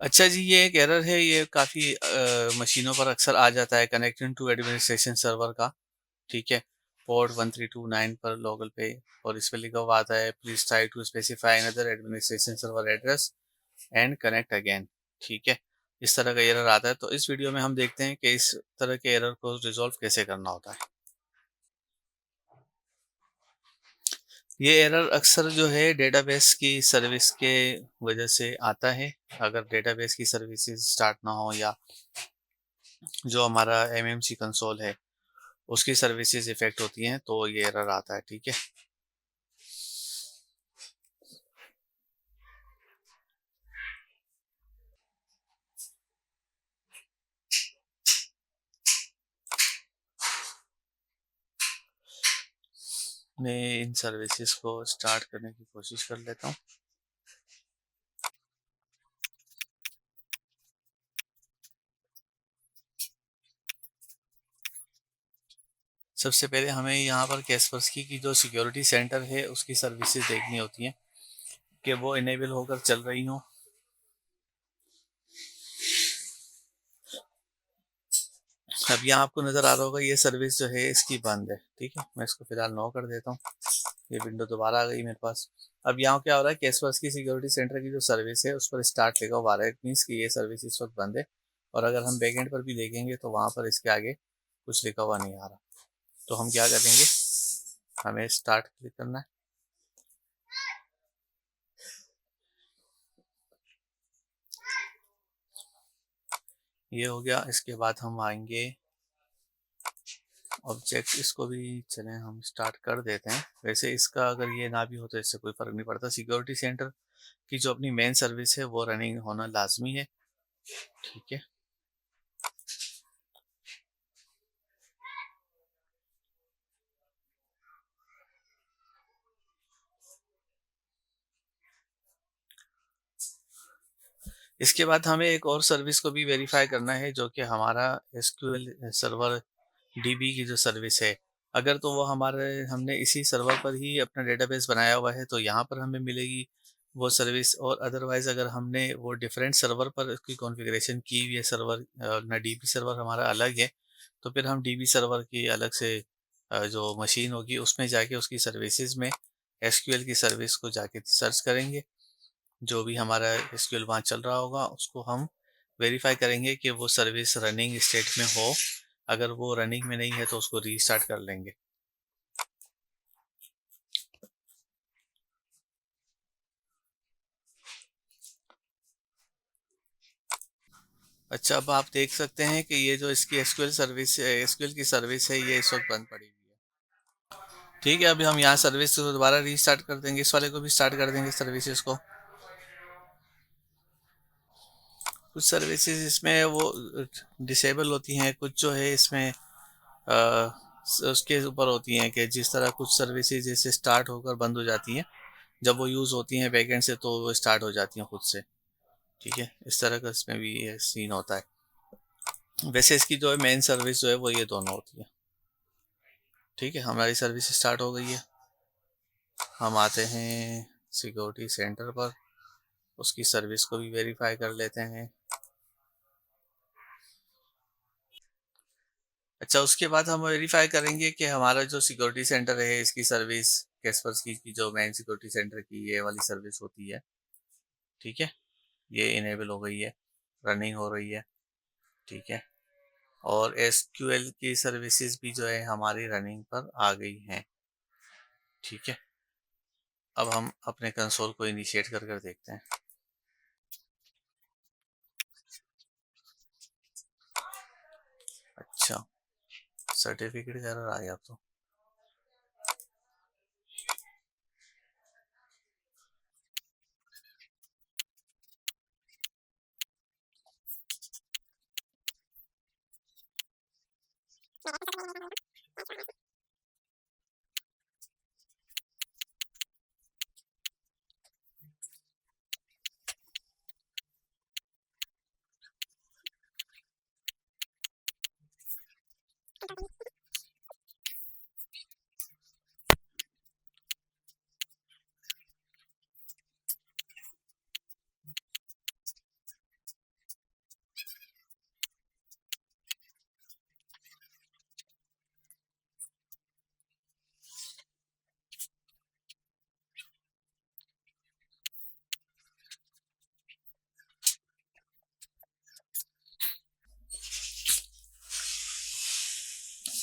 अच्छा जी, ये एक एरर है, ये काफ़ी मशीनों पर अक्सर आ जाता है, कनेक्टिंग टू एडमिनिस्ट्रेशन सर्वर का। ठीक है, पोर्ट 1329 पर लॉगल पे, और इस पे लिखा हुआ आता है please try to specify another administration server address and connect again. ठीक है, इस तरह का एरर आता है। तो इस वीडियो में हम देखते हैं कि इस तरह के एरर को रिजॉल्व कैसे करना होता है। ये एरर अक्सर जो है डेटाबेस की सर्विस के वजह से आता है। अगर डेटाबेस की सर्विसेज स्टार्ट ना हो, या जो हमारा एमएमसी कंसोल है उसकी सर्विसेज इफेक्ट होती हैं, तो ये एरर आता है। ठीक है, मैं इन सर्विसेज को स्टार्ट करने की कोशिश कर लेता हूँ। सबसे पहले हमें यहाँ पर कैस्परस्की की जो सिक्योरिटी सेंटर है उसकी सर्विसेज देखनी होती हैं कि वो इनेबल होकर चल रही हों। अब यहाँ आपको नज़र आ रहा होगा ये सर्विस जो है इसकी बंद है। ठीक है, मैं इसको फिलहाल नो कर देता हूँ। ये विंडो दोबारा आ गई मेरे पास। अब यहाँ क्या हो रहा है, कैस्परस्की सिक्योरिटी सेंटर की जो सर्विस है उस पर स्टार्ट लिखा हुआ आ रहा है, मीन्स कि ये सर्विस इस वक्त बंद है। और अगर हम बैक एंड पर भी देखेंगे तो वहाँ पर इसके आगे कुछ लिखा हुआ नहीं आ रहा। तो हम क्या करेंगे, हमें स्टार्ट क्लिक करना है। ये हो गया। इसके बाद हम आएंगे ऑब्जेक्ट, इसको भी चलें हम स्टार्ट कर देते हैं। वैसे इसका अगर ये ना भी हो तो इससे कोई फ़र्क नहीं पड़ता। सिक्योरिटी सेंटर की जो अपनी मेन सर्विस है वो रनिंग होना लाजमी है। ठीक है, इसके बाद हमें एक और सर्विस को भी वेरीफाई करना है, जो कि हमारा एसक्यूएल सर्वर डीबी की जो सर्विस है। अगर तो वो हमारे हमने इसी सर्वर पर ही अपना डेटाबेस बनाया हुआ है तो यहाँ पर हमें मिलेगी वो सर्विस। और अदरवाइज़ अगर हमने वो डिफरेंट सर्वर पर उसकी कॉन्फ़िगरेशन की हुई है, सर्वर ना डीबी सर्वर हमारा अलग है, तो फिर हम डीबी सर्वर की अलग से जो मशीन होगी उसमें जाके उसकी सर्विसेज में एसक्यूएल की सर्विस को जाके सर्च करेंगे। जो भी हमारा एसक्यूएल वहाँ चल रहा होगा उसको हम वेरीफाई करेंगे कि वो सर्विस रनिंग स्टेट में हो। अगर वो रनिंग में नहीं है तो उसको रीस्टार्ट कर लेंगे। अच्छा, अब आप देख सकते हैं कि ये जो इसकी एसक्यूएल सर्विस है, एसक्यूएल की सर्विस है, ये इस वक्त बंद पड़ी हुई है। ठीक है, अभी हम यहाँ सर्विस को दोबारा रीस्टार्ट कर देंगे, इस वाले को भी स्टार्ट कर देंगे सर्विसेज को। कुछ सर्विसेज इसमें वो डिसेबल होती हैं, कुछ जो है इसमें उसके ऊपर होती हैं कि जिस तरह कुछ सर्विसेज जैसे स्टार्ट होकर बंद हो जाती हैं, जब वो यूज़ होती हैं बैकएंड से तो वो स्टार्ट हो जाती हैं खुद से। ठीक है, इस तरह का इसमें भी ये सीन होता है। वैसे इसकी जो है मेन सर्विस जो है वो ये दोनों होती है। ठीक है, हमारी सर्विस स्टार्ट हो गई है। हम आते हैं सिक्योरिटी सेंटर पर, उसकी सर्विस को भी वेरीफाई कर लेते हैं। अच्छा, उसके बाद हम वेरीफाई करेंगे कि हमारा जो सिक्योरिटी सेंटर है इसकी सर्विस कैस्पर्स की जो मेन सिक्योरिटी सेंटर की ये वाली सर्विस होती है। ठीक है, ये इनेबल हो गई है, रनिंग हो रही है। ठीक है, और एसक्यूएल की सर्विसेज भी जो है हमारी रनिंग पर आ गई हैं। ठीक है, अब हम अपने कंसोल को इनिशिएट कर कर देखते हैं। अच्छा, सर्टिफिकेट एरर आ गया तो।